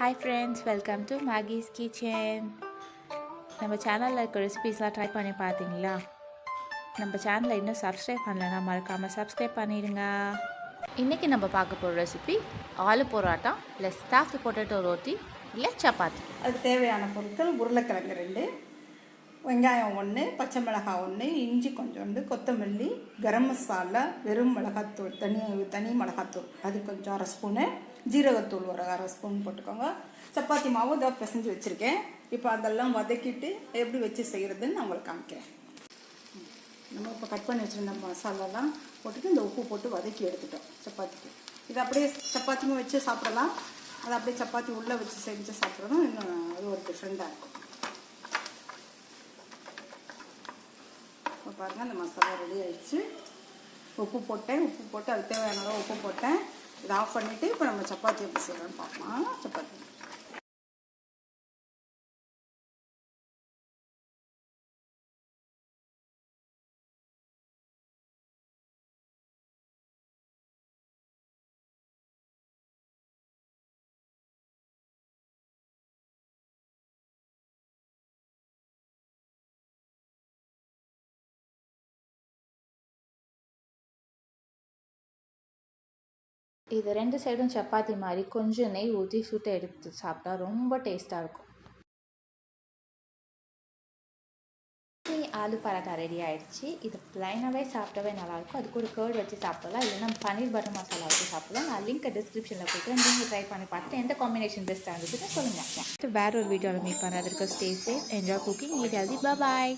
Hi friends, welcome to Maggie's Kitchen. நம்ம சேனலில் இருக்க ரெசிபீஸ்லாம் ட்ரை பண்ணி பார்த்தீங்களா? நம்ம சேனலை இன்னும் சப்ஸ்கிரைப் பண்ணலைன்னா மறக்காமல் சப்ஸ்கிரைப் பண்ணிடுங்க. இன்றைக்கி நம்ம பார்க்க போகிற recipe aloo parotta plus stuffed potato roti இல்லை சப்பாத்தி. அதுக்கு தேவையான பொருட்கள் உருளைக்கிழங்கு 2, வெங்காயம் 1, பச்சை மிளகாய் 1, இஞ்சி கொஞ்சோண்டு, கொத்தமல்லி, கரம் மசாலா, வெறும் மிளகாத்தூள், தனி மிளகாத்தூள் அது கொஞ்சம் அரை ஸ்பூனு, ஜீரகத்தூள் ஒரு அரை ஸ்பூன் போட்டுக்கோங்க. சப்பாத்தி மாவு இதை பிசைஞ்சு வச்சுருக்கேன். இப்போ அதெல்லாம் வதக்கிட்டு எப்படி வச்சு செய்கிறதுன்னு நான் உங்களுக்கு காமிக்கிறேன். நம்ம இப்போ கட் பண்ணி வச்சுருந்த மசாலாலாம் போட்டுட்டு இந்த உப்பு போட்டு வதக்கி எடுத்துட்டோம் சப்பாத்திக்கு. இது அப்படியே சப்பாத்தியும் வச்சு சாப்பிடலாம், அதை அப்படியே சப்பாத்தி உள்ளே வச்சு செஞ்சு சாப்பிட்றதும் இன்னும் அது ஒரு டிஃப்ரெண்ட்டாக இருக்கும். இப்போ பாருங்கள், அந்த மசாலா ரெடி ஆகிடுச்சு. உப்பு போட்டு அது தேவையான அளவு உப்பு போட்டேன். இதை ஆஃப் பண்ணிவிட்டு இப்போ நம்ம சப்பாத்தி எப்படி செய்யலாம்னு பார்க்கலாம். சப்பாத்தி இது 2 சைடும் சப்பாத்தி மாதிரி கொஞ்சம் நெய் ஊற்றி சுட்டை எடுத்து சாப்பிட்டா ரொம்ப டேஸ்ட்டாக இருக்கும். ஆலு பரோட்டா ரெடி ஆகிடுச்சு. இது ப்ளைனாகவே சாப்பிட்டவே நல்லாயிருக்கும். அதுக்கு ஒரு கேர்டு வச்சு சாப்பிடலாம், இல்லைன்னா பன்னீர் பட்டர் மசாலா வச்சு சாப்பிடலாம். நான் லிங்க்கை டிஸ்கிரிப்ஷனில் கொடுக்குறேன். நீங்கள் ட்ரை பண்ணி பார்த்துட்டு எந்த காம்பினேஷன் பெஸ்ட்டாக இருந்துச்சுன்னு சொல்லுங்கள். வேற ஒரு வீடியோவில் மீட் பண்ணுறதுக்கு stay safe, enjoy cooking, eat healthy. பாய்.